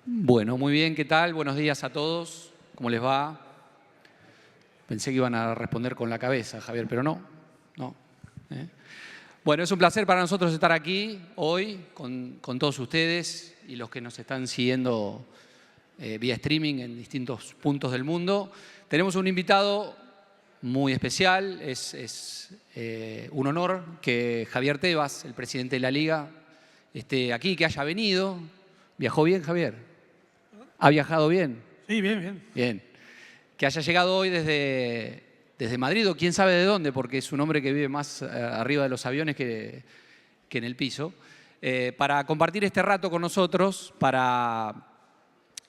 Bueno, muy bien, ¿qué tal? Buenos días a todos. ¿Cómo les va? Pensé que iban a responder con la cabeza, Javier, pero no. ¿Eh? Bueno, es un placer para nosotros estar aquí hoy con todos ustedes y los que nos están siguiendo vía streaming en distintos puntos del mundo. Tenemos un invitado muy especial. Es un honor que Javier Tebas, el presidente de la Liga, esté aquí, que haya venido. ¿Viajó bien, Javier? ¿Ha viajado bien? Sí, bien, bien. Bien. Que haya llegado hoy desde Madrid o quién sabe de dónde, porque es un hombre que vive más arriba de los aviones que en el piso, para compartir este rato con nosotros, para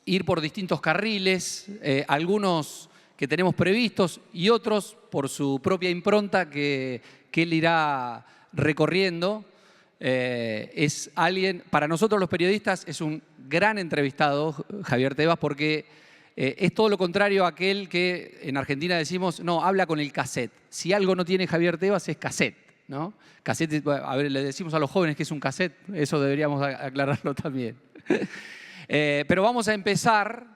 ir por distintos carriles, algunos que tenemos previstos y otros por su propia impronta que él irá recorriendo. Es alguien, para nosotros los periodistas, es un gran entrevistado, Javier Tebas, porque es todo lo contrario a aquel que en Argentina decimos, no, habla con el cassette. Si algo no tiene Javier Tebas es cassette, ¿no? Cassette, a ver, le decimos a los jóvenes que es un cassette, eso deberíamos aclararlo también. Pero vamos a empezar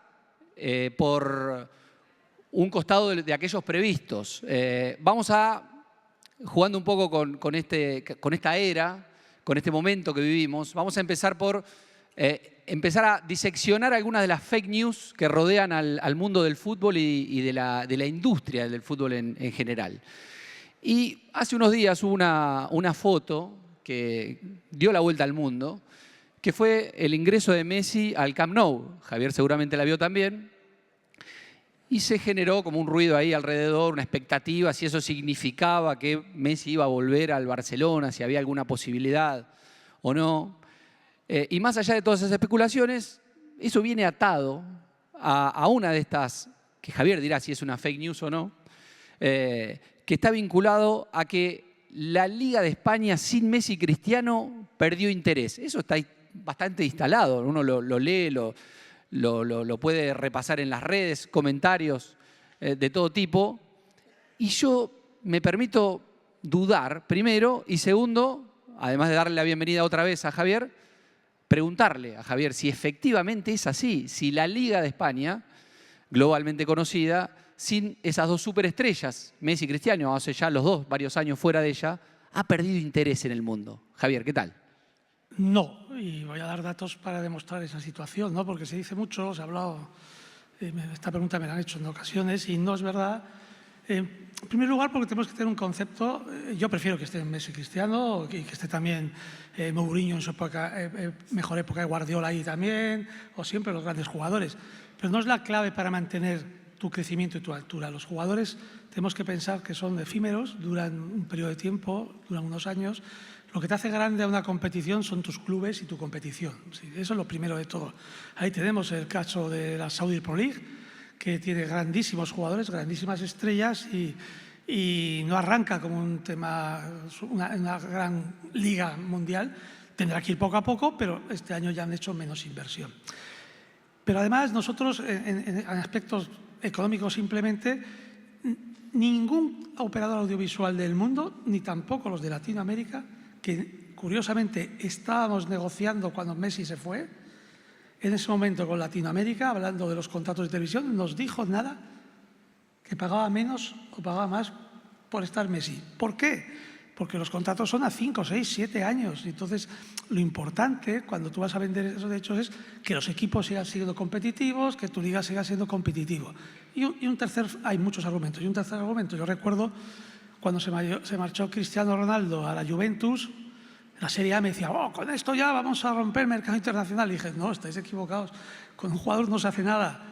por un costado de aquellos previstos. Vamos jugando un poco con esta era, con este momento que vivimos, vamos a empezar por empezar a diseccionar algunas de las fake news que rodean al mundo del fútbol y de la industria del fútbol en general. Y hace unos días hubo una foto que dio la vuelta al mundo, que fue el ingreso de Messi al Camp Nou. Javier seguramente la vio también. Y se generó como un ruido ahí alrededor, una expectativa, si eso significaba que Messi iba a volver al Barcelona, si había alguna posibilidad o no. Y más allá de todas esas especulaciones, eso viene atado a una de estas, que Javier dirá si es una fake news o no, que está vinculado a que la Liga de España sin Messi y Cristiano perdió interés. Eso está bastante instalado, uno lo lee, lo puede repasar en las redes, comentarios de todo tipo. Y yo me permito dudar, primero, y segundo, además de darle la bienvenida otra vez a Javier, preguntarle a Javier si efectivamente es así, si la Liga de España, globalmente conocida, sin esas dos superestrellas, Messi y Cristiano, hace ya los dos varios años fuera de ella, ha perdido interés en el mundo. Javier, ¿qué tal? No, y voy a dar datos para demostrar esa situación, ¿no? Porque se dice mucho, se ha hablado, esta pregunta me la han hecho en ocasiones y no es verdad. En primer lugar, porque tenemos que tener un concepto, yo prefiero que esté Messi y Cristiano, y que esté también Mourinho en su mejor época de Guardiola ahí también, o siempre los grandes jugadores. Pero no es la clave para mantener tu crecimiento y tu altura. Los jugadores tenemos que pensar que son efímeros, duran un periodo de tiempo, duran unos años. Lo que te hace grande a una competición son tus clubes y tu competición. Sí, eso es lo primero de todo. Ahí tenemos el caso de la Saudi Pro League, que tiene grandísimos jugadores, grandísimas estrellas y no arranca como un tema, una gran liga mundial. Tendrá que ir poco a poco, pero este año ya han hecho menos inversión. Pero además nosotros, en aspectos económicos simplemente, ningún operador audiovisual del mundo, ni tampoco los de Latinoamérica, que curiosamente estábamos negociando cuando Messi se fue, en ese momento con Latinoamérica, hablando de los contratos de televisión, nos dijo nada que pagaba menos o pagaba más por estar Messi. ¿Por qué? Porque los contratos son a 5, 6, 7 años. Entonces, lo importante cuando tú vas a vender esos derechos es que los equipos sigan siendo competitivos, que tu liga siga siendo competitiva. Hay muchos argumentos. Y un tercer argumento, yo recuerdo cuando se marchó Cristiano Ronaldo a la Juventus, la Serie A me decía, con esto ya vamos a romper el mercado internacional. Y dije, no, estáis equivocados, con un jugador no se hace nada.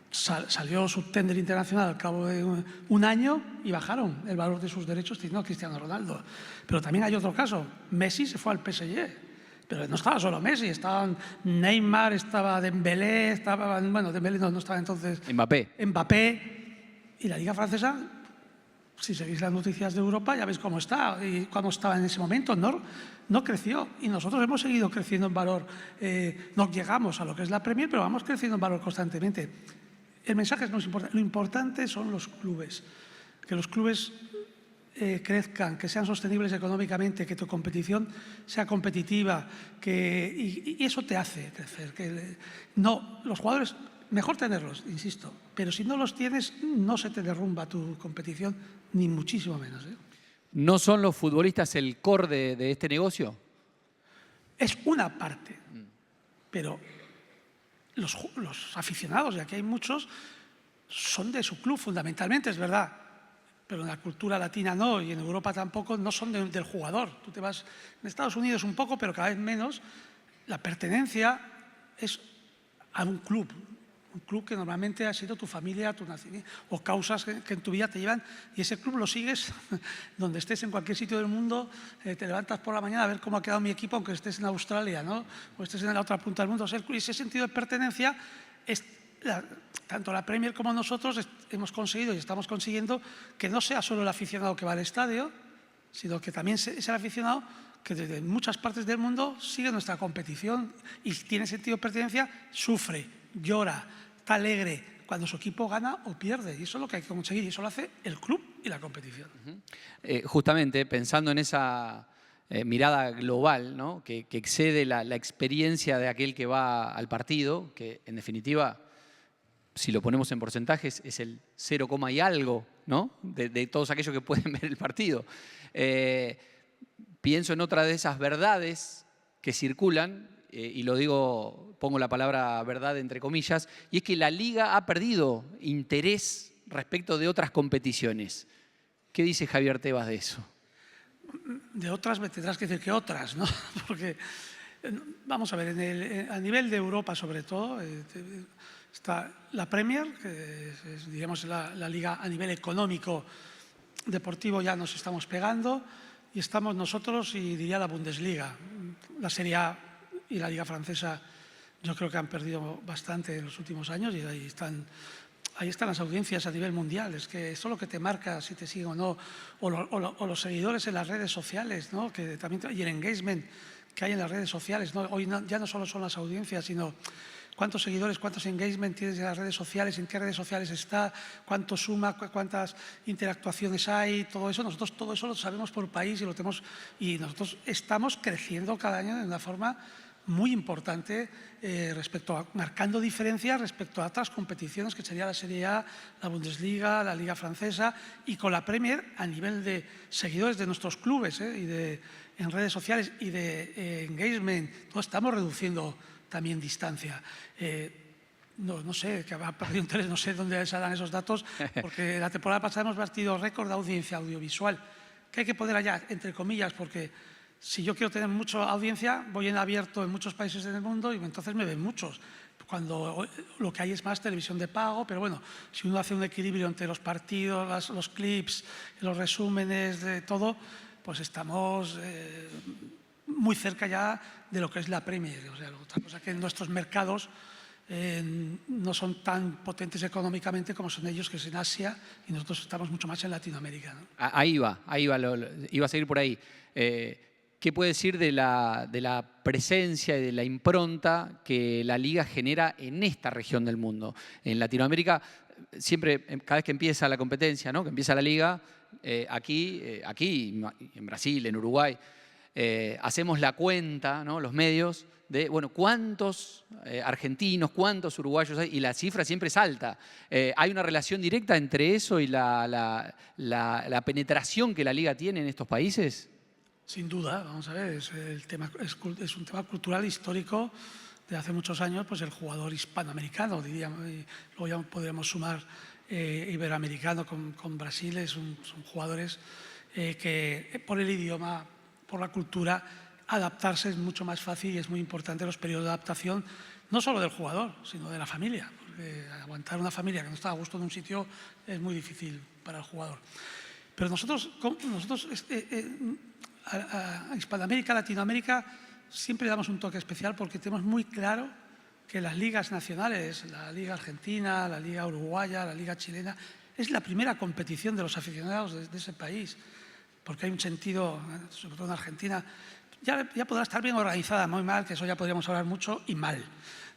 Salió su tender internacional al cabo de un año y bajaron el valor de sus derechos teniendo a Cristiano Ronaldo. Pero también hay otro caso, Messi se fue al PSG, pero no estaba solo Messi, estaban Neymar, estaba Dembélé, Dembélé no estaba entonces... Mbappé, y la Liga Francesa, si seguís las noticias de Europa ya veis cómo está y cómo estaba en ese momento, no creció y nosotros hemos seguido creciendo en valor, no llegamos a lo que es la Premier, pero vamos creciendo en valor constantemente. El mensaje no es importante, lo importante son los clubes, que los clubes crezcan, que sean sostenibles económicamente, que tu competición sea competitiva, y eso te hace crecer. Los jugadores, mejor tenerlos, insisto, pero si no los tienes, no se te derrumba tu competición, ni muchísimo menos. ¿No son los futbolistas el core de este negocio? Es una parte, pero los aficionados, y aquí hay muchos, son de su club fundamentalmente, es verdad, pero en la cultura latina no, y en Europa tampoco, no son del jugador. Tú te vas en Estados Unidos un poco, pero cada vez menos. La pertenencia es a un club que normalmente ha sido tu familia, tu nacimiento, o causas que en tu vida te llevan, y ese club lo sigues donde estés, en cualquier sitio del mundo. Te levantas por la mañana a ver cómo ha quedado mi equipo, aunque estés en Australia, ¿no? O estés en la otra punta del mundo. O sea, ese sentido de pertenencia es... tanto la Premier como nosotros hemos conseguido y estamos consiguiendo que no sea solo el aficionado que va al estadio, sino que también es el aficionado que desde muchas partes del mundo sigue nuestra competición y tiene sentido de pertenencia, sufre, llora, está alegre cuando su equipo gana o pierde. Y eso es lo que hay que conseguir, y eso lo hace el club y la competición. Justamente pensando en esa mirada global, ¿no? que excede la experiencia de aquel que va al partido, que en definitiva, si lo ponemos en porcentajes, es el 0, y algo, ¿no? de todos aquellos que pueden ver el partido. Pienso en otra de esas verdades que circulan, y lo digo, pongo la palabra verdad entre comillas, y es que la Liga ha perdido interés respecto de otras competiciones. ¿Qué dice Javier Tebas de eso? De otras me tendrás que decir que otras, ¿no? Porque, vamos a ver, a nivel de Europa sobre todo, está la Premier, que es digamos, la liga a nivel económico, deportivo ya nos estamos pegando, y estamos nosotros y diría la Bundesliga. La Serie A y la Liga Francesa yo creo que han perdido bastante en los últimos años, y ahí están las audiencias a nivel mundial. Es que eso es lo que te marca si te siguen o no, o los seguidores en las redes sociales, ¿no? Que también, y el engagement que hay en las redes sociales, ¿no? Hoy ya no solo son las audiencias, sino cuántos seguidores, cuántos engagement tienes en las redes sociales, en qué redes sociales está, cuánto suma, cuántas interactuaciones hay, todo eso. Nosotros todo eso lo sabemos por país y lo tenemos, y nosotros estamos creciendo cada año de una forma muy importante, marcando diferencias respecto a otras competiciones, que sería la Serie A, la Bundesliga, la Liga Francesa, y con la Premier a nivel de seguidores de nuestros clubes, en redes sociales y de engagement. Estamos reduciendo también distancia. No sé, que ha perdido interés, no sé dónde saldrán esos datos, porque la temporada pasada hemos batido récord de audiencia audiovisual, que hay que poner allá entre comillas, porque si yo quiero tener mucha audiencia, voy en abierto en muchos países del mundo y entonces me ven muchos. Cuando lo que hay es más televisión de pago, pero bueno, si uno hace un equilibrio entre los partidos, los clips, los resúmenes, de todo, pues estamos muy cerca ya de lo que es la Premier. O sea, otra cosa que en nuestros mercados no son tan potentes económicamente como son ellos, que es en Asia, y nosotros estamos mucho más en Latinoamérica, ¿no? Ahí va, iba a seguir por ahí. ¿Qué puede decir de la presencia y de la impronta que la Liga genera en esta región del mundo? En Latinoamérica, siempre, cada vez que empieza la competencia, ¿no? Que empieza la Liga, aquí, en Brasil, en Uruguay, hacemos la cuenta, ¿no? Los medios, de, bueno, cuántos argentinos, cuántos uruguayos hay, y la cifra siempre es alta. ¿Hay una relación directa entre eso y la penetración que la Liga tiene en estos países? Sin duda, vamos a ver, es un tema cultural, histórico, de hace muchos años, pues el jugador hispanoamericano, diríamos, y luego ya podríamos sumar iberoamericano con Brasil, son jugadores que por el idioma, por la cultura, adaptarse es mucho más fácil, y es muy importante los periodos de adaptación, no solo del jugador, sino de la familia, porque aguantar una familia que no está a gusto en un sitio es muy difícil para el jugador. Pero nosotros a Hispanoamérica, Latinoamérica, siempre damos un toque especial, porque tenemos muy claro que las ligas nacionales, la Liga Argentina, la Liga Uruguaya, la Liga Chilena, es la primera competición de los aficionados de ese país, porque hay un sentido, sobre todo en Argentina, ya podrá estar bien organizada, muy mal, que eso ya podríamos hablar mucho, y mal,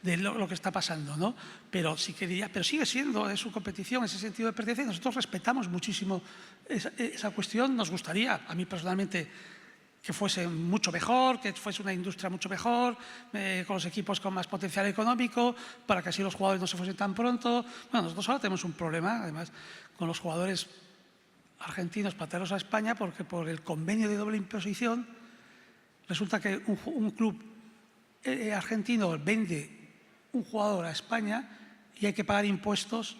de lo que está pasando, ¿no? Pero sí que diría, pero sigue siendo su competición, ese sentido de pertenencia, y nosotros respetamos muchísimo esa cuestión. Nos gustaría, a mí personalmente, que fuese mucho mejor, que fuese una industria mucho mejor, con los equipos con más potencial económico, para que así los jugadores no se fuesen tan pronto. Bueno, nosotros ahora tenemos un problema, además, con los jugadores argentinos para traerlos a España, porque por el convenio de doble imposición resulta que un club argentino vende un jugador a España y hay que pagar impuestos.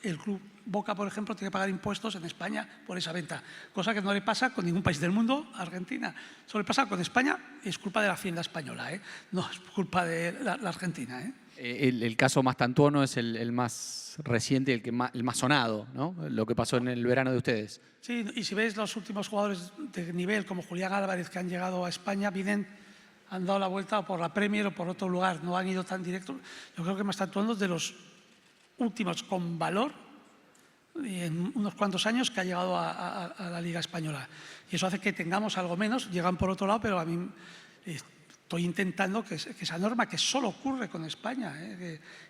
El club Boca, por ejemplo, tiene que pagar impuestos en España por esa venta, cosa que no le pasa con ningún país del mundo a Argentina. Solo le pasa con España y es culpa de la Hacienda española, no es culpa de la Argentina. El caso más tantuono es el más reciente, el más sonado, ¿no? Lo que pasó en el verano de ustedes. Sí, y si ves los últimos jugadores de nivel como Julián Álvarez que han llegado a España, han dado la vuelta por la Premier o por otro lugar, no han ido tan directo. Yo creo que más tantuono es de los últimos con valor en unos cuantos años que ha llegado a la Liga Española. Y eso hace que tengamos algo menos, llegan por otro lado, pero a mí estoy intentando que esa norma, que solo ocurre con España,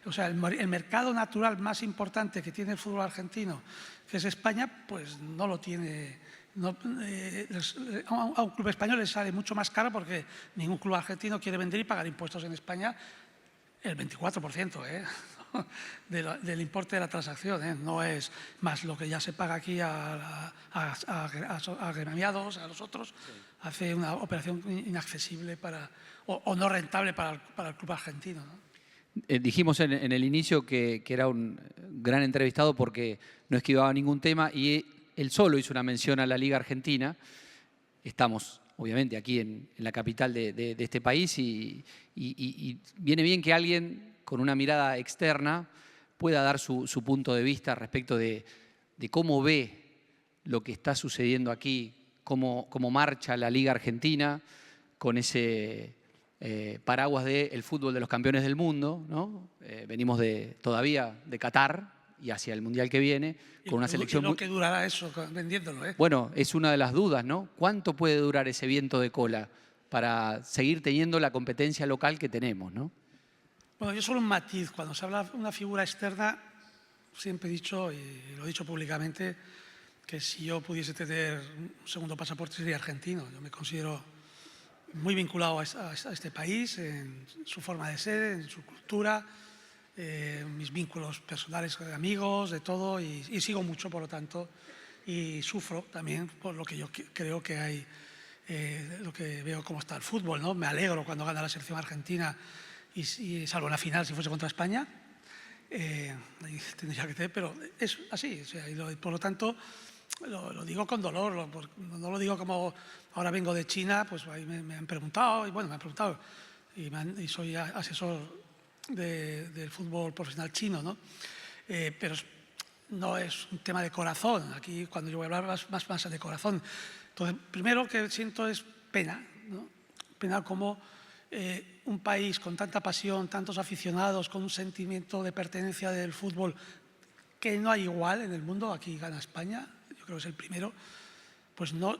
o sea, el mercado natural más importante que tiene el fútbol argentino, que es España, pues no lo tiene. A un club español le sale mucho más caro porque ningún club argentino quiere vender y pagar impuestos en España el 24%, del importe de la transacción, no es más lo que ya se paga aquí a gremiados, a los otros. Sí. Hace una operación inaccesible o no rentable para el club argentino, ¿no? Dijimos en el inicio que era un gran entrevistado porque no esquivaba ningún tema y él solo hizo una mención a la Liga Argentina. Estamos obviamente aquí en la capital de este país y viene bien que alguien con una mirada externa pueda dar su punto de vista respecto de cómo ve lo que está sucediendo aquí, cómo marcha la Liga Argentina con ese paraguas del fútbol de los campeones del mundo, ¿no? Venimos todavía de Qatar y hacia el Mundial que viene, con una selección... ¿Y lo que durará eso vendiéndolo? Bueno, es una de las dudas, ¿no? ¿Cuánto puede durar ese viento de cola para seguir teniendo la competencia local que tenemos, ¿no? Bueno, yo solo un matiz. Cuando se habla de una figura externa, siempre he dicho, y lo he dicho públicamente, que si yo pudiese tener un segundo pasaporte sería argentino. Yo me considero muy vinculado a este país, en su forma de ser, en su cultura, mis vínculos personales, de amigos, de todo, y sigo mucho, por lo tanto, y sufro también por lo que yo creo que hay, lo que veo cómo está el fútbol, ¿no? Me alegro cuando gana la selección argentina y salvo en la final si fuese contra España, tendría que tener, pero es así, o sea, y por lo tanto lo digo con dolor, no lo digo como ahora vengo de China, pues ahí me han preguntado, y soy asesor del fútbol profesional chino, ¿no? Pero no es un tema de corazón, aquí cuando yo voy a hablar más de corazón. Entonces, primero que siento es pena, ¿no? Pena como un país con tanta pasión, tantos aficionados, con un sentimiento de pertenencia del fútbol que no hay igual en el mundo, aquí gana España, yo creo que es el primero, pues no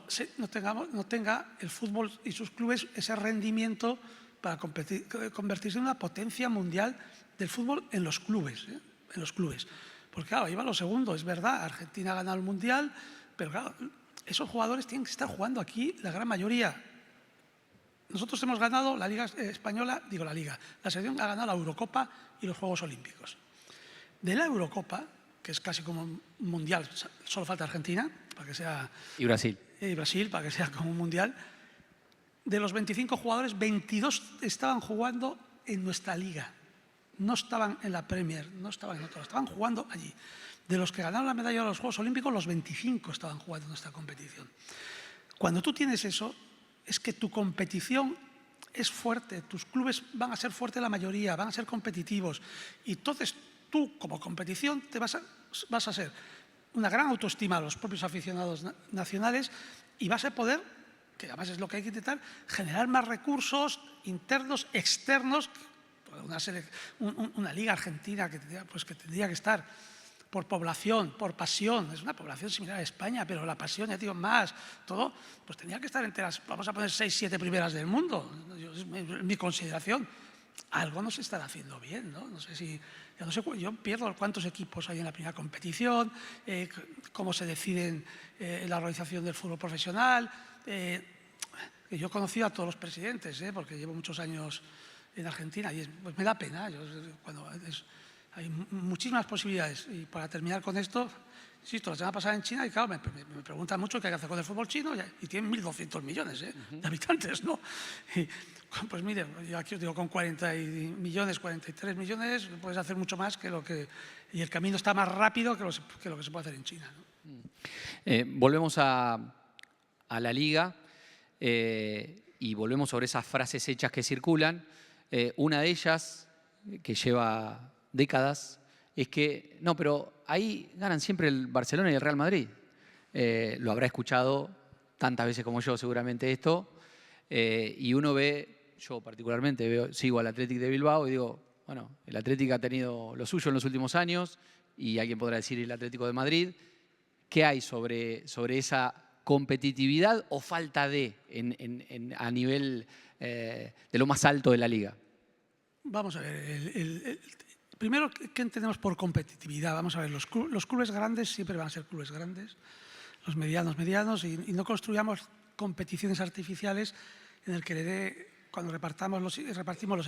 tenga el fútbol y sus clubes ese rendimiento para convertirse en una potencia mundial del fútbol en los clubes, en los clubes. Porque claro, iba lo segundo, es verdad, Argentina ha ganado el Mundial, pero claro, esos jugadores tienen que estar jugando aquí, la gran mayoría. Nosotros hemos ganado la Liga Española, la selección ha ganado la Eurocopa y los Juegos Olímpicos. De la Eurocopa, que es casi como un mundial, solo falta Argentina, para que sea... Y Brasil. Y Brasil, para que sea como un mundial. De los 25 jugadores, 22 estaban jugando en nuestra liga. No estaban en la Premier, no estaban en otra, estaban jugando allí. De los que ganaron la medalla de los Juegos Olímpicos, los 25 estaban jugando en nuestra competición. Cuando tú tienes eso, es que tu competición es fuerte, tus clubes van a ser fuertes la mayoría, van a ser competitivos. Y entonces tú, como competición, vas a ser una gran autoestima a los propios aficionados nacionales y vas a poder, que además es lo que hay que intentar, generar más recursos internos, externos. Una liga argentina que tendría que estar por población, por pasión, es una población similar a España, pero la pasión, ya digo, más, todo, pues tendría que estar entre las, vamos a poner 6, 7 primeras del mundo, es mi consideración. algo no se estará haciendo bien, ¿no? No sé si, yo pierdo cuántos equipos hay en la primera competición, cómo se deciden la organización del fútbol profesional. Yo he conocido a todos los presidentes, porque llevo muchos años en Argentina y pues me da pena. Hay muchísimas posibilidades. Y para terminar con esto, insisto, la semana pasada en China, y claro, me preguntan mucho qué hay que hacer con el fútbol chino, y tienen 1.200 millones de habitantes, ¿no? Y, pues mire, yo aquí os digo, con 40 millones, 43 millones, puedes hacer mucho más y el camino está más rápido que lo que se puede hacer en China, ¿no? Volvemos a la Liga y volvemos sobre esas frases hechas que circulan. Una de ellas, que lleva décadas, es que, no, pero ahí ganan siempre el Barcelona y el Real Madrid. Lo habrá escuchado tantas veces como yo seguramente esto, y uno ve, yo particularmente sigo al Athletic de Bilbao y digo, bueno, el Athletic ha tenido lo suyo en los últimos años y alguien podrá decir el Atlético de Madrid. ¿Qué hay sobre esa competitividad o falta a nivel de lo más alto de la Liga? Vamos a ver, primero, ¿qué entendemos por competitividad? Vamos a ver, los clubes grandes siempre van a ser clubes grandes, los medianos, y no construyamos competiciones artificiales en el que cuando repartimos los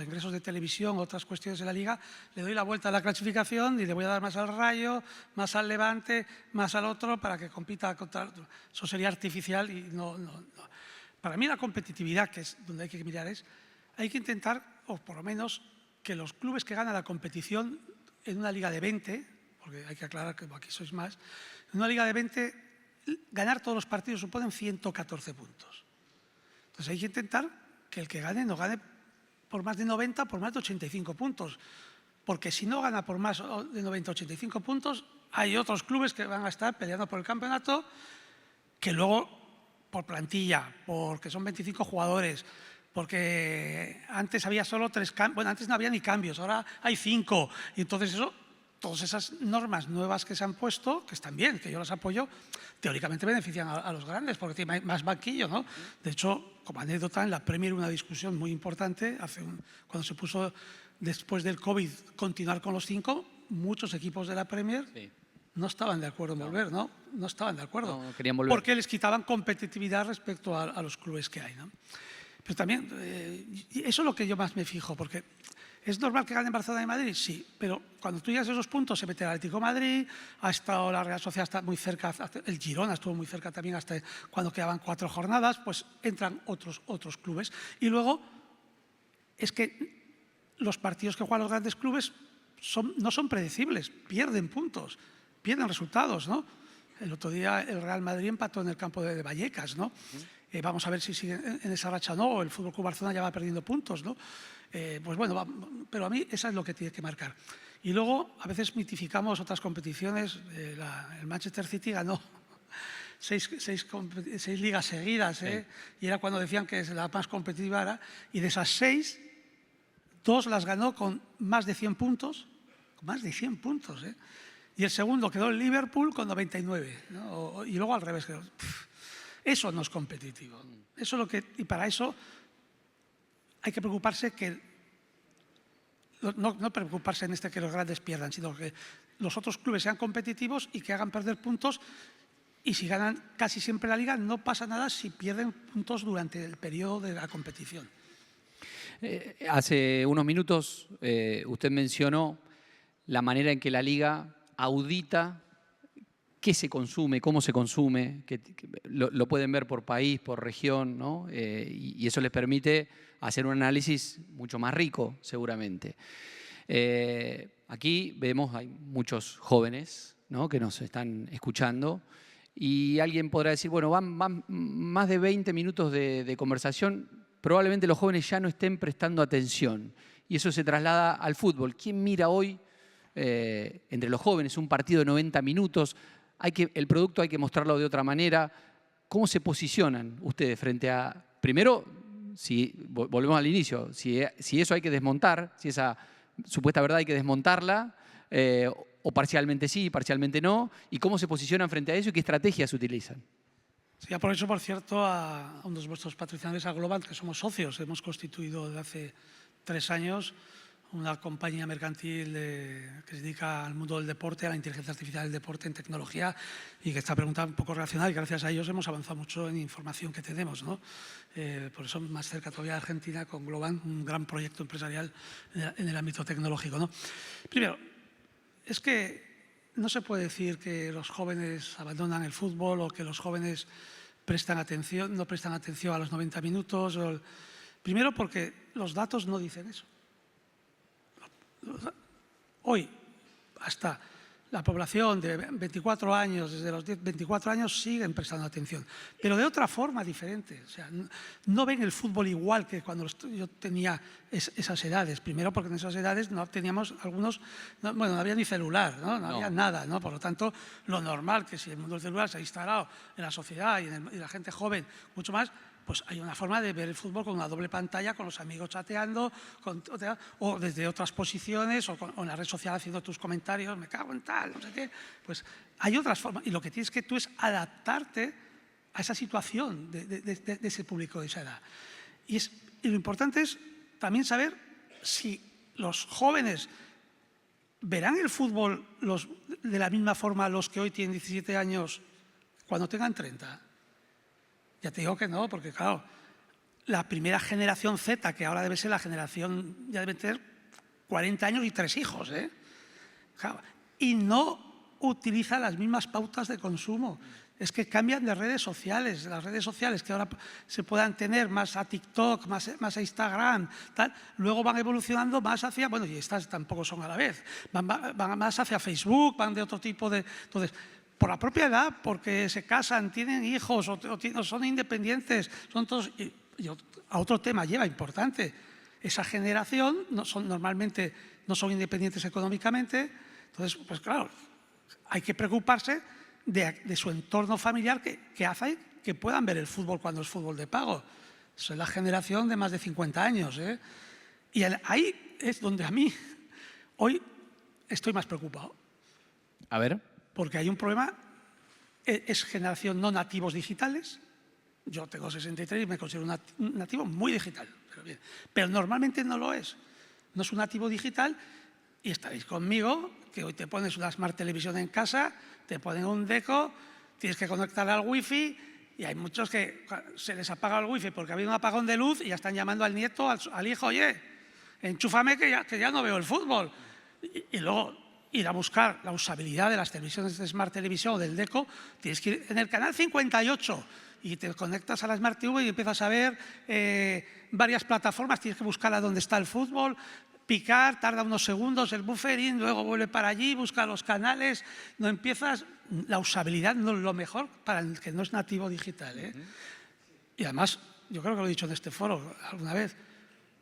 ingresos de televisión o otras cuestiones de la Liga, le doy la vuelta a la clasificación y le voy a dar más al Rayo, más al Levante, más al otro para que compita contra el otro. Eso sería artificial y no. Para mí la competitividad, que es donde hay que mirar, hay que intentar, o por lo menos, que los clubes que ganan la competición en una liga de 20, porque hay que aclarar que aquí sois más, en una liga de 20, ganar todos los partidos suponen 114 puntos. Entonces hay que intentar que el que gane no gane por más de 90, por más de 85 puntos. Porque si no gana por más de 90, 85 puntos, hay otros clubes que van a estar peleando por el campeonato que luego, por plantilla, porque son 25 jugadores, porque antes había solo 3 cambios, bueno, antes no había ni cambios, ahora hay 5. Y entonces todas esas normas nuevas que se han puesto, que están bien, que yo las apoyo, teóricamente benefician a los grandes porque tienen más banquillo, ¿no? De hecho, como anécdota, en la Premier una discusión muy importante, cuando se puso después del COVID continuar con los 5, muchos equipos de la Premier no estaban de acuerdo en volver, ¿no? No estaban de acuerdo. No querían volver. Porque les quitaban competitividad respecto a los clubes que hay, ¿no? Pero también, eso es lo que yo más me fijo, porque ¿es normal que ganen Barcelona y Madrid? Sí, pero cuando tú llegas a esos puntos se mete el Atlético de Madrid, ha estado la Real Sociedad está muy cerca, el Girona estuvo muy cerca también hasta cuando quedaban 4 jornadas, pues entran otros clubes. Y luego es que los partidos que juegan los grandes clubes no son predecibles, pierden puntos, pierden resultados, ¿no? El otro día el Real Madrid empató en el campo de Vallecas, ¿no? Vamos a ver si sigue en esa racha o no, el Fútbol Club Barcelona ya va perdiendo puntos, ¿no? Pues bueno, pero a mí eso es lo que tiene que marcar. Y luego a veces mitificamos otras competiciones. El Manchester City ganó 6 ligas seguidas, y era cuando decían que la más competitiva era, y de esas 6, 2 las ganó con más de 100 puntos, y el segundo quedó el Liverpool con 99, ¿no? Y luego al revés. Eso no es competitivo. Y para eso hay que preocuparse no preocuparse en que los grandes pierdan, sino que los otros clubes sean competitivos y que hagan perder puntos. Y si ganan casi siempre la Liga, no pasa nada si pierden puntos durante el periodo de la competición. Hace unos minutos usted mencionó la manera en que la Liga audita qué se consume, cómo se consume, que lo pueden ver por país, por región, ¿no? Y eso les permite hacer un análisis mucho más rico, seguramente. Aquí vemos, hay muchos jóvenes, ¿no?, que nos están escuchando, y alguien podrá decir, bueno, van más de 20 minutos de conversación, probablemente los jóvenes ya no estén prestando atención, y eso se traslada al fútbol. ¿Quién mira hoy entre los jóvenes un partido de 90 minutos? El producto hay que mostrarlo de otra manera. ¿Cómo se posicionan ustedes frente a, primero, si volvemos al inicio, si eso hay que desmontar, si esa supuesta verdad hay que desmontarla, o parcialmente sí, parcialmente no, y cómo se posicionan frente a eso y qué estrategias utilizan? Sí, aprovecho, por cierto, a uno de vuestros patrocinadores, a Globant, que somos socios, hemos constituido desde hace 3 años una compañía mercantil que se dedica al mundo del deporte, a la inteligencia artificial del deporte en tecnología, y que esta pregunta un poco relacionada, y gracias a ellos hemos avanzado mucho en información que tenemos, ¿no? Por eso más cerca todavía de Argentina con Globant, un gran proyecto empresarial en el ámbito tecnológico, ¿no? Primero, es que no se puede decir que los jóvenes abandonan el fútbol o que los jóvenes no prestan atención a los 90 minutos. Primero porque los datos no dicen eso. Hoy, hasta la población de 24 años, desde los 24 años, siguen prestando atención, pero de otra forma diferente. O sea, no ven el fútbol igual que cuando yo tenía esas edades. Primero porque en esas edades no teníamos algunos, no había ni celular, no había nada, ¿no? Por lo tanto, lo normal que si el mundo del celular se ha instalado en la sociedad y la gente joven mucho más, pues hay una forma de ver el fútbol con una doble pantalla, con los amigos chateando, o desde otras posiciones, o en la red social haciendo tus comentarios, me cago en tal, no sé qué. Pues hay otras formas, y lo que tienes que tú es adaptarte a esa situación de ese público de esa edad. Y lo importante es también saber si los jóvenes verán el fútbol de la misma forma los que hoy tienen 17 años cuando tengan 30. Ya te digo que no, porque claro, la primera generación Z, que ahora debe ser la generación, ya deben tener 40 años y 3 hijos, ¿eh? Claro, y no utiliza las mismas pautas de consumo. Es que cambian de redes sociales, las redes sociales que ahora se puedan tener más a TikTok, más a Instagram, tal, luego van evolucionando más hacia, bueno, y estas tampoco son a la vez, van más hacia Facebook, van de otro tipo de... Entonces, por la propia edad, porque se casan, tienen hijos o son independientes, son todos... Y a otro tema lleva importante. Esa generación normalmente no son independientes económicamente, entonces, pues claro, hay que preocuparse de su entorno familiar que hace que puedan ver el fútbol cuando es fútbol de pago. Eso es la generación de más de 50 años, ¿eh? Y ahí es donde a mí hoy estoy más preocupado. A ver. Porque hay un problema, es generación no nativos digitales. Yo tengo 63 y me considero un nativo muy digital, pero normalmente no lo es. No es un nativo digital y estaréis conmigo que hoy te pones una Smart Televisión en casa, te ponen un Deco, tienes que conectar al wifi y hay muchos que se les apaga el wifi porque ha habido un apagón de luz y ya están llamando al nieto, al hijo, oye, enchúfame que ya no veo el fútbol. Y luego ir a buscar la usabilidad de las televisiones de Smart Televisión o del Deco, tienes que ir en el canal 58 y te conectas a la Smart TV y empiezas a ver varias plataformas, tienes que buscar a dónde está el fútbol, picar, tarda unos segundos el buffering, luego vuelve para allí, busca los canales, no empiezas... La usabilidad no es lo mejor para el que no es nativo digital, ¿eh? Y además, yo creo que lo he dicho en este foro alguna vez,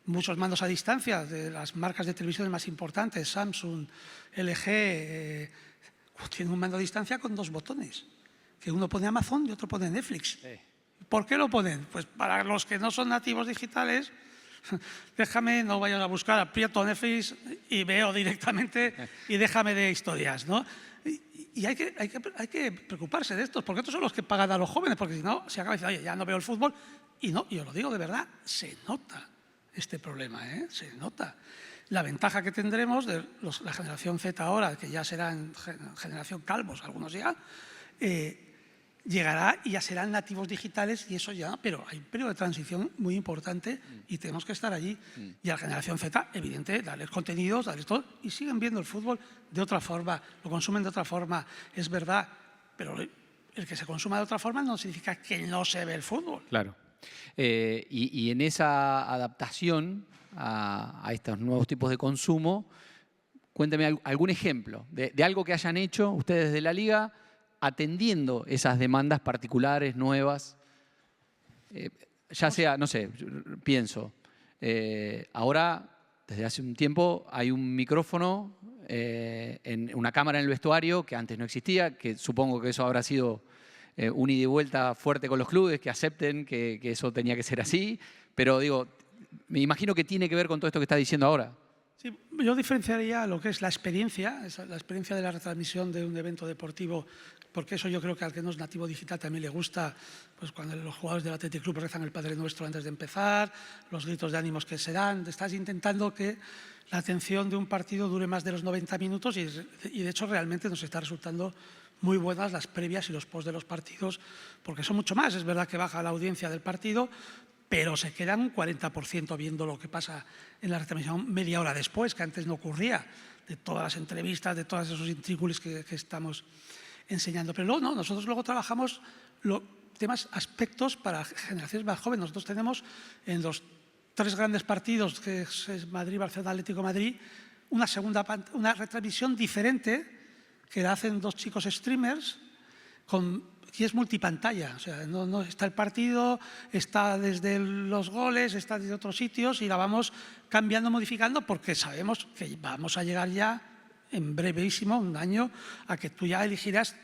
muchos mandos a distancia de las marcas de televisiones más importantes, Samsung, LG, tienen un mando a distancia con 2 botones, que uno pone Amazon y otro pone Netflix. ¿Por qué lo ponen? Pues para los que no son nativos digitales, déjame, no vayan a buscar, aprieto Netflix y veo directamente y déjame de historias, ¿no? Y hay que preocuparse de estos, porque estos son los que pagan a los jóvenes, porque si no, se acaba diciendo, oye, ya no veo el fútbol. Y no, yo lo digo de verdad, se nota este problema, ¿eh? Se nota. La ventaja que tendremos de la generación Z ahora, que ya serán generación calvos, algunos ya, llegará y ya serán nativos digitales y eso ya, pero hay un periodo de transición muy importante y tenemos que estar allí. Y a la generación Z, evidente, darles contenidos, darles todo, y siguen viendo el fútbol de otra forma, lo consumen de otra forma, es verdad, pero el que se consuma de otra forma no significa que no se ve el fútbol. Claro. Y en esa adaptación a estos nuevos tipos de consumo, cuénteme algún ejemplo de algo que hayan hecho ustedes de la Liga atendiendo esas demandas particulares, nuevas. Ya sea, no sé, pienso, ahora, desde hace un tiempo, hay un micrófono en una cámara en el vestuario que antes no existía, que supongo que eso habrá sido un ida y vuelta fuerte con los clubes, que acepten que eso tenía que ser así, pero digo, me imagino que tiene que ver con todo esto que está diciendo ahora. Sí, yo diferenciaría lo que es la experiencia de la retransmisión de un evento deportivo, porque eso yo creo que al que no es nativo digital también le gusta, pues cuando los jugadores del Athletic Club rezan el Padre Nuestro antes de empezar, los gritos de ánimos que se dan. Estás intentando que la atención de un partido dure más de los 90 minutos y de hecho realmente nos está resultando muy buenas las previas y los post de los partidos, porque son mucho más. Es verdad que baja la audiencia del partido, pero se quedan un 40% viendo lo que pasa en la retransmisión media hora después, que antes no ocurría, de todas las entrevistas, de todos esos intríngulis que estamos enseñando. Pero luego no, nosotros luego trabajamos aspectos para generaciones más jóvenes. Nosotros tenemos en los 3 grandes partidos, que es Madrid, Barcelona, Atlético de Madrid, una retransmisión diferente que la hacen 2 chicos streamers y es multipantalla, o sea, no está el partido, está desde los goles, está desde otros sitios y la vamos cambiando, modificando, porque sabemos que vamos a llegar ya en brevísimo, un año, a que tú ya elegirás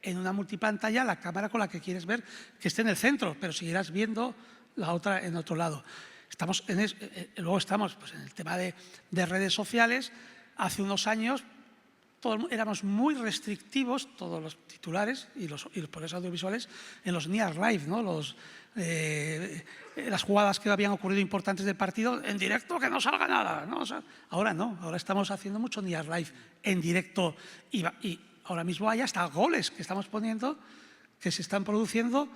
en una multipantalla la cámara con la que quieres ver que esté en el centro, pero seguirás viendo la otra en otro lado. Luego estamos pues, en el tema de redes sociales. Hace unos años éramos muy restrictivos, todos los titulares y los poderes audiovisuales, en los near live, ¿no? Las jugadas que habían ocurrido importantes del partido, en directo, que no salga nada, ¿no? O sea, ahora no, ahora estamos haciendo mucho near live en directo y ahora mismo hay hasta goles que estamos poniendo, que se están produciendo.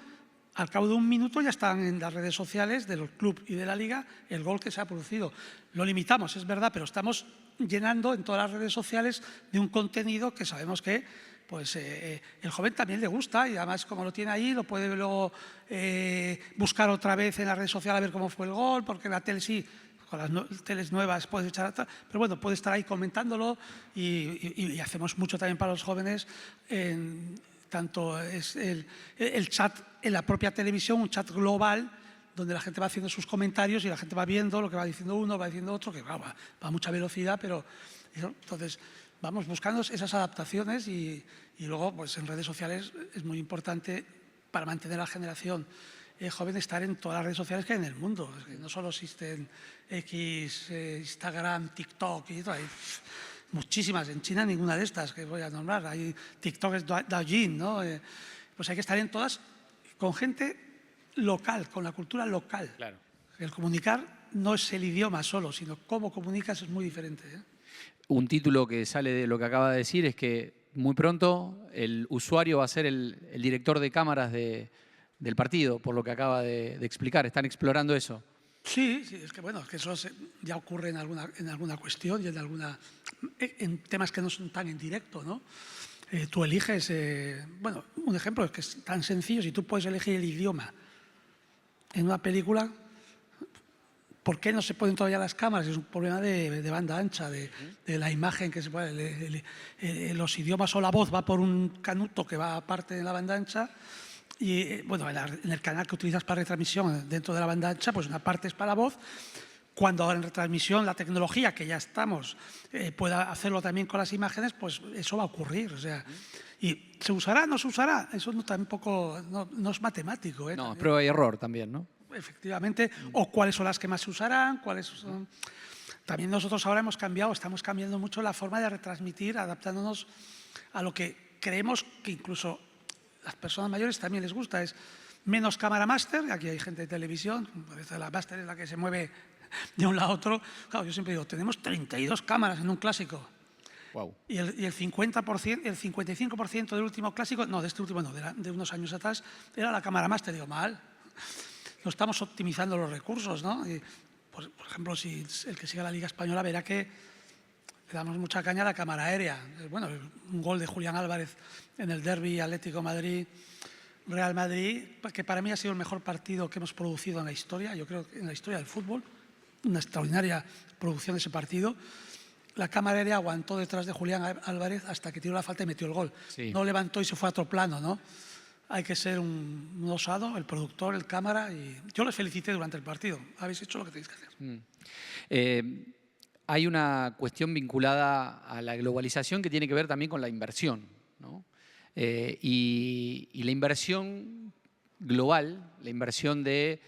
Al cabo de un minuto ya están en las redes sociales del club y de la liga el gol que se ha producido. Lo limitamos, es verdad, pero estamos llenando en todas las redes sociales de un contenido que sabemos que pues, el joven también le gusta y además como lo tiene ahí lo puede luego buscar otra vez en la red social a ver cómo fue el gol, porque la tele sí, con las teles nuevas puedes echar atrás, pero bueno, puede estar ahí comentándolo y hacemos mucho también para los jóvenes tanto es el chat en la propia televisión, un chat global, donde la gente va haciendo sus comentarios y la gente va viendo lo que va diciendo uno, va diciendo otro, que va a mucha velocidad, pero entonces vamos buscando esas adaptaciones y luego pues en redes sociales es muy importante para mantener la generación joven estar en todas las redes sociales que hay en el mundo. Es que no solo existen X, Instagram, TikTok y todo, hay muchísimas. En China ninguna de estas que voy a nombrar. Hay TikTok, es Douyin, ¿no? Pues hay que estar en todas con gente local, con la cultura local. Claro. El comunicar no es el idioma solo, sino cómo comunicas es muy diferente, ¿eh? Un título que sale de lo que acaba de decir es que muy pronto el usuario va a ser el director de cámaras del partido, por lo que acaba de explicar. Están explorando eso. Sí, es que bueno, que eso ya ocurre en alguna cuestión y en temas que no son tan en directo, ¿no? Tú eliges, bueno, un ejemplo es que es tan sencillo, si tú puedes elegir el idioma en una película, ¿por qué no se ponen todavía las cámaras? Es un problema de banda ancha, de la imagen que se puede. Los idiomas o la voz va por un canuto que va aparte de la banda ancha. Y bueno, en el canal que utilizas para retransmisión dentro de la banda ancha, pues una parte es para la voz. Cuando ahora en retransmisión la tecnología, que ya estamos, pueda hacerlo también con las imágenes, pues eso va a ocurrir. O sea, ¿y se usará? ¿No se usará? Eso tampoco no es matemático, ¿eh? No, prueba y error también, ¿no? Efectivamente. O cuáles son las que más se usarán, cuáles son. También nosotros ahora estamos cambiando mucho la forma de retransmitir, adaptándonos a lo que creemos que incluso las personas mayores también les gusta, es menos cámara máster. Aquí hay gente de televisión, la máster es la que se mueve de un lado a otro. Claro, yo siempre digo, tenemos 32 cámaras en un clásico. Wow. Y el 50%, el 55% del último clásico, no, de este último no, de unos años atrás, era la cámara máster. Digo, mal, no estamos optimizando los recursos, ¿no? Y, pues, por ejemplo, si el que siga la Liga Española verá que le damos mucha caña a la cámara aérea. Bueno, un gol de Julián Álvarez en el derbi Atlético Madrid-Real Madrid, que para mí ha sido el mejor partido que hemos producido en la historia, yo creo que en la historia del fútbol, una extraordinaria producción de ese partido. La cámara aérea aguantó detrás de Julián Álvarez hasta que tiró la falta y metió el gol. Sí. No levantó y se fue a otro plano, ¿no? Hay que ser un osado, el productor, el cámara, y yo les felicité durante el partido. Habéis hecho lo que tenéis que hacer. Hay una cuestión vinculada a la globalización que tiene que ver también con la inversión, ¿no? Y la inversión global, la inversión de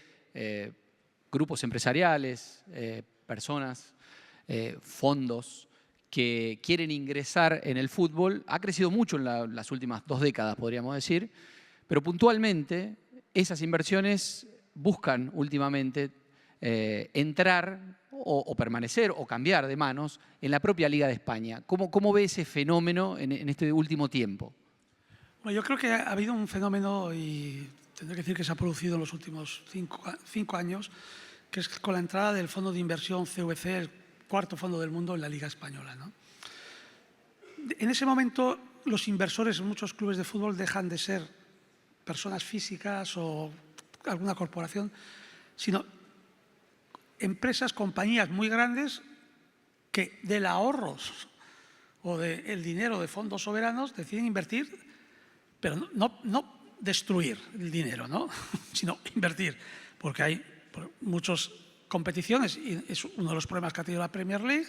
grupos empresariales, personas, fondos que quieren ingresar en el fútbol. Ha crecido mucho en las últimas 2 décadas, podríamos decir, pero puntualmente esas inversiones buscan últimamente entrar o permanecer o cambiar de manos en la propia Liga de España. ¿Cómo ve ese fenómeno en este último tiempo? Bueno, yo creo que ha habido un fenómeno, y tendré que decir que se ha producido en los últimos 5 años, que es con la entrada del fondo de inversión CVC, el cuarto fondo del mundo en la Liga Española, ¿no? En ese momento, los inversores en muchos clubes de fútbol dejan de ser personas físicas o alguna corporación, sino empresas, compañías muy grandes que del ahorros o del dinero de fondos soberanos deciden invertir, pero no destruir el dinero, ¿no? Sino invertir, porque hay muchas competiciones y es uno de los problemas que ha tenido la Premier League,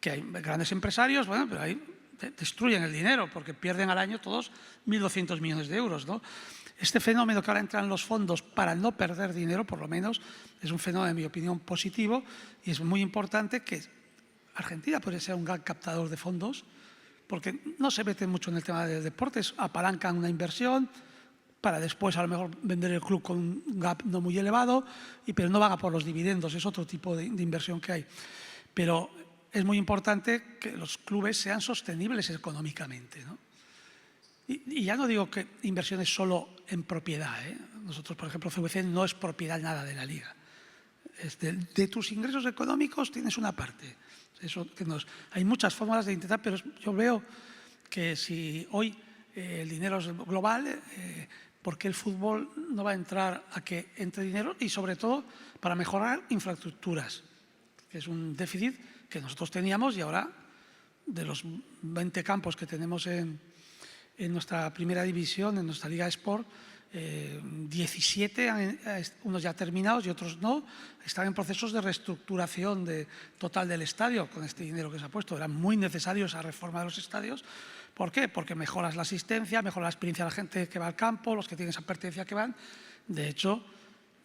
que hay grandes empresarios, bueno, pero ahí destruyen el dinero porque pierden al año todos 1.200 millones de euros, ¿no? Este fenómeno que ahora entran los fondos para no perder dinero, por lo menos, es un fenómeno, en mi opinión, positivo, y es muy importante que Argentina puede ser un gran captador de fondos, porque no se meten mucho en el tema de deportes, apalancan una inversión para después a lo mejor vender el club con un gap no muy elevado, pero no van a por los dividendos, es otro tipo de inversión que hay. Pero es muy importante que los clubes sean sostenibles económicamente, ¿no? Y ya no digo que inversiones solo en propiedad, ¿eh? Nosotros, por ejemplo, CVC no es propiedad nada de la Liga. De tus ingresos económicos tienes una parte. Hay muchas fórmulas de intentar, pero yo veo que si hoy el dinero es global, ¿por qué el fútbol no va a entrar a que entre dinero? Y sobre todo para mejorar infraestructuras, que es un déficit que nosotros teníamos y ahora de los 20 campos que tenemos en nuestra primera división, en nuestra Liga Sport, 17, unos ya terminados y otros no, están en procesos de reestructuración total del estadio con este dinero que se ha puesto. Era muy necesario esa reforma de los estadios. ¿Por qué? Porque mejoras la asistencia, mejora la experiencia de la gente que va al campo, los que tienen esa pertenencia que van. De hecho,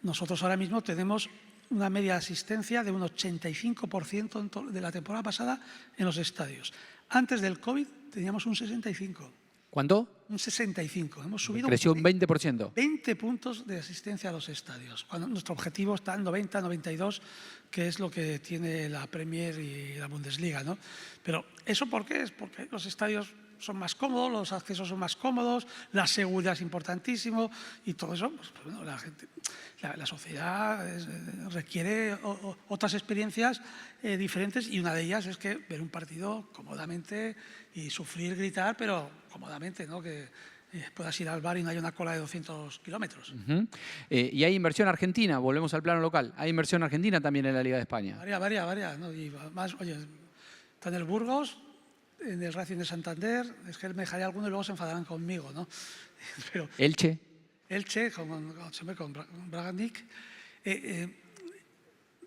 nosotros ahora mismo tenemos una media de asistencia de un 85% de la temporada pasada en los estadios. Antes del COVID teníamos un 65%. ¿Cuánto? Un 65%. Hemos subido Creció un 20%. 20 puntos de asistencia a los estadios, cuando nuestro objetivo está en 90, 92, que es lo que tiene la Premier y la Bundesliga, ¿no? Pero ¿eso por qué? Es porque los estadios son más cómodos, los accesos son más cómodos, la seguridad es importantísimo y todo eso, pues, bueno, la sociedad requiere otras experiencias diferentes, y una de ellas es que ver un partido cómodamente y sufrir, gritar, pero cómodamente, ¿no? Que puedas ir al bar y no haya una cola de 200 kilómetros. Y hay inversión argentina, volvemos al plano local. Hay inversión argentina también en la Liga de España. Varias, ¿no? Y más, oye, está en el Burgos, en el Racing de Santander, es que me dejaré alguno y luego se enfadarán conmigo, ¿no? Pero Elche. Elche, con Braganic,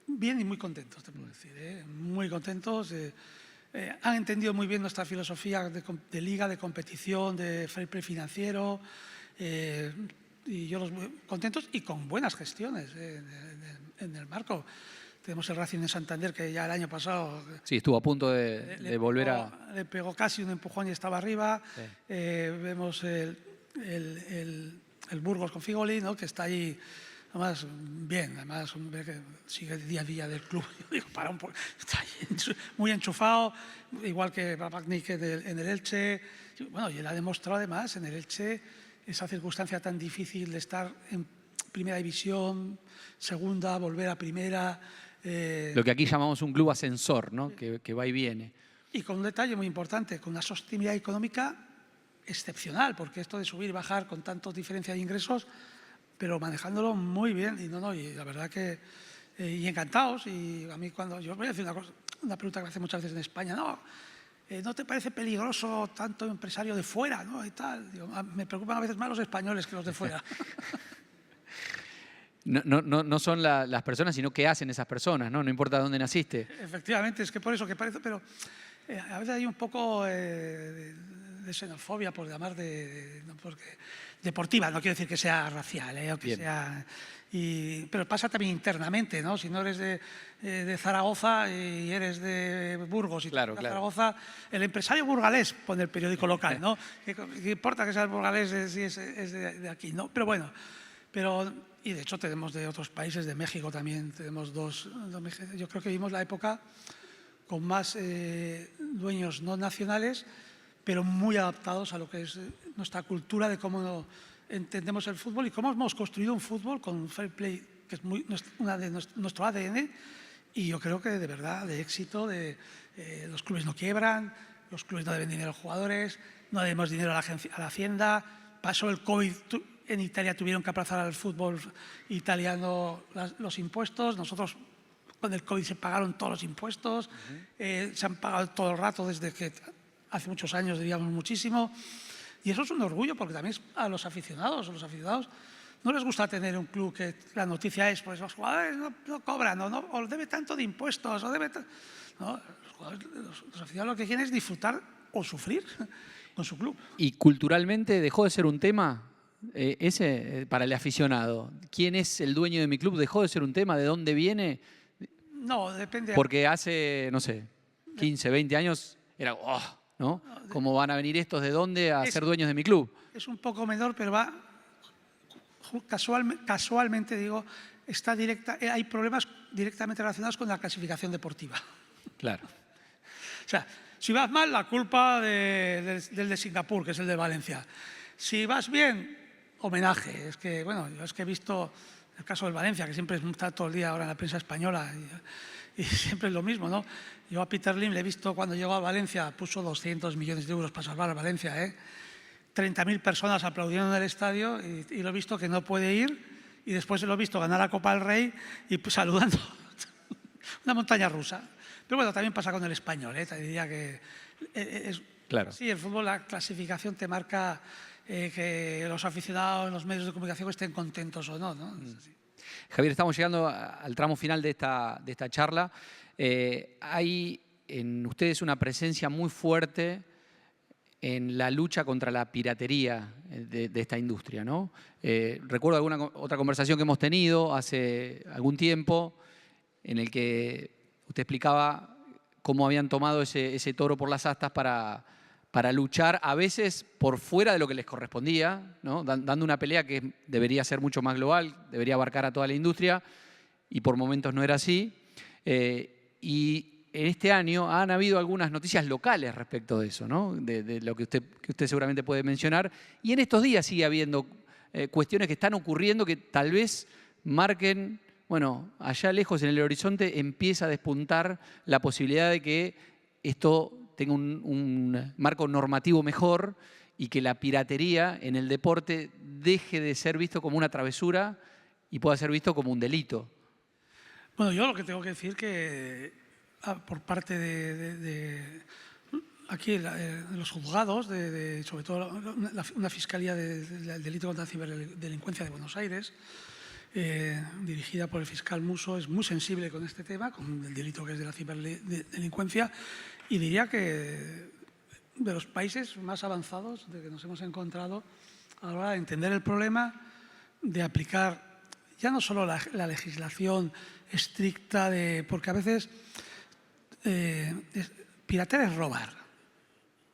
bien y muy contentos, te puedo decir, muy contentos. Han entendido muy bien nuestra filosofía de liga, de competición, de fair play financiero, y yo los veo contentos y con buenas gestiones en el marco. Tenemos el Racing de Santander, que ya el año pasado... Sí, estuvo a punto de volver a... Le pegó casi un empujón y estaba arriba. Sí. Vemos el Burgos con Figoli, ¿no? Que está ahí, además, bien. Además, que sigue el día a día del club. Yo digo, para un poco, está ahí muy enchufado, igual que Babaknik en el Elche. Bueno, y él ha demostrado además en el Elche esa circunstancia tan difícil de estar en primera división, segunda, volver a primera. Lo que aquí llamamos un club ascensor, ¿no? Que va y viene. Y con un detalle muy importante, con una sostenibilidad económica excepcional, porque esto de subir y bajar con tanta diferencia de ingresos, pero manejándolo muy bien. Y la verdad que y encantados. Y a mí cuando yo voy a decir una pregunta que me hace muchas veces en España, ¿no te parece peligroso tanto empresario de fuera, ¿no? Y tal. Digo, me preocupan a veces más los españoles que los de fuera. No son las personas, sino qué hacen esas personas, ¿no? No importa dónde naciste. Efectivamente, es que por eso que parece, pero a veces hay un poco de xenofobia, por llamar porque deportiva, no quiero decir que sea racial, o que sea... pero pasa también internamente, ¿no? Si no eres de Zaragoza y eres de Burgos y Claro, de claro. Zaragoza, el empresario burgalés pone el periódico local, ¿no? ¿Qué importa que sea el burgalés si es de aquí, ¿no? Pero bueno, y de hecho tenemos de otros países, de México también, tenemos dos. Yo creo que vivimos la época con más dueños no nacionales, pero muy adaptados a lo que es nuestra cultura de cómo entendemos el fútbol y cómo hemos construido un fútbol con un fair play que es una de nuestro ADN, y yo creo que de verdad de éxito, los clubes no quiebran, los clubes no deben dinero a los jugadores, no debemos dinero a la Hacienda. Pasó el COVID, en Italia tuvieron que aplazar al fútbol italiano los impuestos, nosotros con el COVID se pagaron todos los impuestos, se han pagado todo el rato desde que hace muchos años, diríamos muchísimo. Y eso es un orgullo, porque también a los aficionados no les gusta tener un club que la noticia es, pues los jugadores no cobran, o debe tanto de impuestos, o debe... No, los aficionados lo que quieren es disfrutar o sufrir con su club. ¿Y culturalmente dejó de ser un tema ese para el aficionado? ¿Quién es el dueño de mi club? ¿Dejó de ser un tema? ¿De dónde viene? No, depende. Porque hace, no sé, 15, 20 años era, ¿no? ¿Cómo van a venir estos de dónde a ser dueños de mi club? Es un poco menor, pero va casualmente, digo, hay problemas directamente relacionados con la clasificación deportiva. Claro. O sea, si vas mal, la culpa del de Singapur, que es el de Valencia. Si vas bien, homenaje. Es que, bueno, yo es que he visto el caso del Valencia, que siempre está todo el día ahora en la prensa española y siempre es lo mismo, ¿no? Yo a Peter Lim le he visto cuando llegó a Valencia, puso 200 millones de euros para salvar a Valencia, 30.000 personas aplaudieron en el estadio y lo he visto que no puede ir, y después lo he visto ganar la Copa del Rey y pues, saludando una montaña rusa. Pero bueno, también pasa con el Español, te diría que claro. Sí, el fútbol, la clasificación te marca que los aficionados, los medios de comunicación estén contentos o no, ¿no? Javier, estamos llegando al tramo final de esta charla. Hay en ustedes una presencia muy fuerte en la lucha contra la piratería de esta industria, ¿no? Recuerdo alguna otra conversación que hemos tenido hace algún tiempo en el que usted explicaba cómo habían tomado ese toro por las astas para luchar a veces por fuera de lo que les correspondía, ¿no? Dando una pelea que debería ser mucho más global, debería abarcar a toda la industria, y por momentos no era así. Y en este año han habido algunas noticias locales respecto de eso, ¿no? De lo que usted seguramente puede mencionar. Y en estos días sigue habiendo cuestiones que están ocurriendo que tal vez marquen, bueno, allá lejos en el horizonte empieza a despuntar la posibilidad de que esto tenga un marco normativo mejor y que la piratería en el deporte deje de ser visto como una travesura y pueda ser visto como un delito. Bueno, yo lo que tengo que decir que por parte de aquí los juzgados, sobre todo una fiscalía del delito contra la ciberdelincuencia de Buenos Aires, dirigida por el fiscal Musso, es muy sensible con este tema, con el delito que es de la ciberdelincuencia, y diría que de los países más avanzados de que nos hemos encontrado a la hora de entender el problema, de aplicar ya no solo la legislación estricta, porque a veces piratear es robar.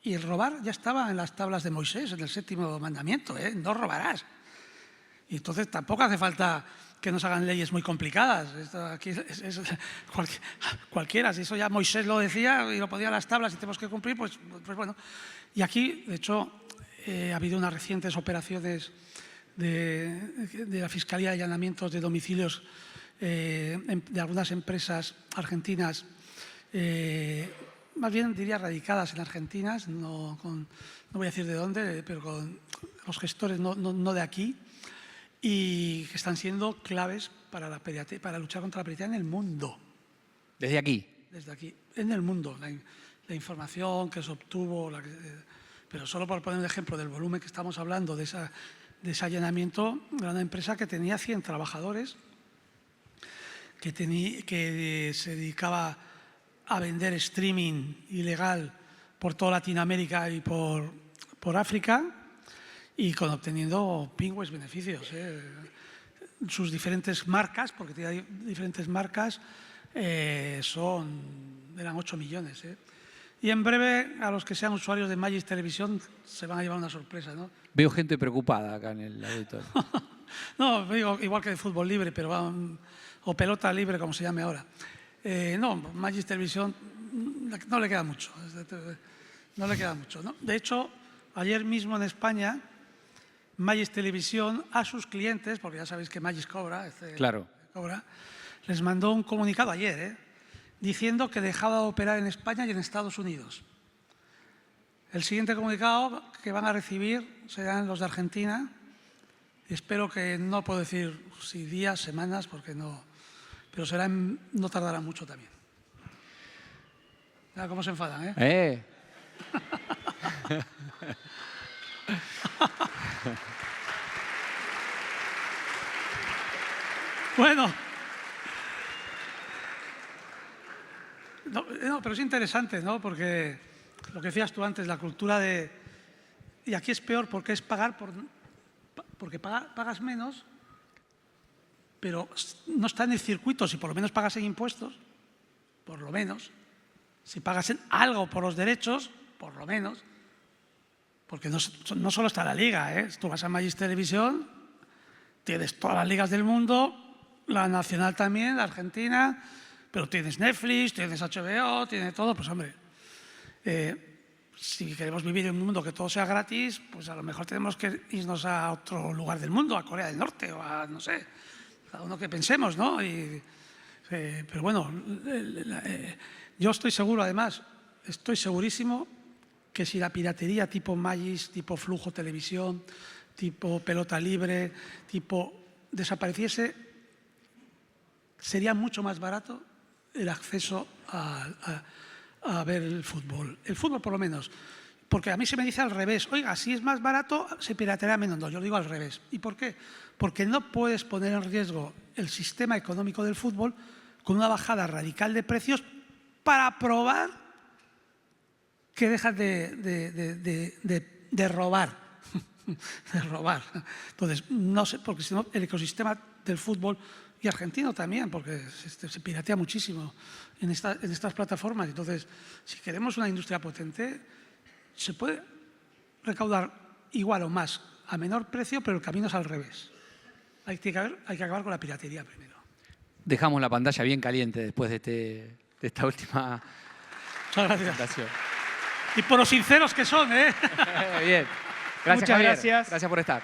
Y el robar ya estaba en las tablas de Moisés, en el 7º mandamiento, no robarás. Y entonces tampoco hace falta que nos hagan leyes muy complicadas. Esto aquí cualquiera, si eso ya Moisés lo decía y lo ponía en las tablas y tenemos que cumplir, pues bueno. Y aquí, de hecho, ha habido unas recientes operaciones de la Fiscalía de Allanamientos de Domicilios de algunas empresas argentinas, más bien diría radicadas en Argentina, no voy a decir de dónde, pero con los gestores no de aquí, y que están siendo claves para luchar contra la piratería en el mundo. ¿Desde aquí? Desde aquí, en el mundo. La información que se obtuvo, pero solo por poner un ejemplo del volumen que estamos hablando de ese allanamiento, era una empresa que tenía 100 trabajadores, que se dedicaba a vender streaming ilegal por toda Latinoamérica y por por África y obteniendo pingües beneficios. Sus diferentes marcas, porque tiene diferentes marcas, eran 8 millones. Y en breve, a los que sean usuarios de Magis Televisión se van a llevar una sorpresa, ¿no? Veo gente preocupada acá en el auditorio. No, digo, igual que de fútbol libre, pero o pelota libre, como se llame ahora. No, Magis Televisión no le queda mucho. No le queda mucho, ¿no? De hecho, ayer mismo en España, Magis Televisión a sus clientes, porque ya sabéis que Magis cobra, Claro. les mandó un comunicado ayer, diciendo que dejaba de operar en España y en Estados Unidos. El siguiente comunicado que van a recibir serán los de Argentina. Espero que, no puedo decir si días, semanas, porque no, pero no tardará mucho también. Mira cómo se enfadan, ¿eh? Bueno. No, pero es interesante, ¿no? Porque lo que decías tú antes, la cultura de... Y aquí es peor porque es pagar porque pagas menos, pero no está en el circuito. Si por lo menos pagas en impuestos, por lo menos. Si pagas en algo por los derechos, por lo menos. Porque no solo está la liga, ¿eh? Tú vas a Magis Televisión, tienes todas las ligas del mundo, la nacional también, la argentina, pero tienes Netflix, tienes HBO, tienes todo. Pues hombre, si queremos vivir en un mundo que todo sea gratis, pues a lo mejor tenemos que irnos a otro lugar del mundo, a Corea del Norte o a, no sé, cada uno que pensemos, ¿no? Pero bueno, yo estoy seguro, además, estoy segurísimo que si la piratería tipo Magis, tipo Flujo Televisión, tipo Pelota Libre, desapareciese, sería mucho más barato el acceso a ver el fútbol. El fútbol, por lo menos. Porque a mí se me dice al revés. Oiga, si es más barato, se pirateará menos. No, yo lo digo al revés. ¿Y por qué? Porque no puedes poner en riesgo el sistema económico del fútbol con una bajada radical de precios para probar que dejas de robar. De robar. Entonces, no sé, porque si no, el ecosistema del fútbol, y argentino también, porque se piratea muchísimo en estas plataformas. Entonces, si queremos una industria potente, se puede recaudar igual o más a menor precio, pero el camino es al revés. Hay que acabar con la piratería primero. Dejamos la pantalla bien caliente después de esta última presentación. Y por los sinceros que son, ¿eh? Bien. Gracias, Muchas Javier. gracias. Gracias por estar.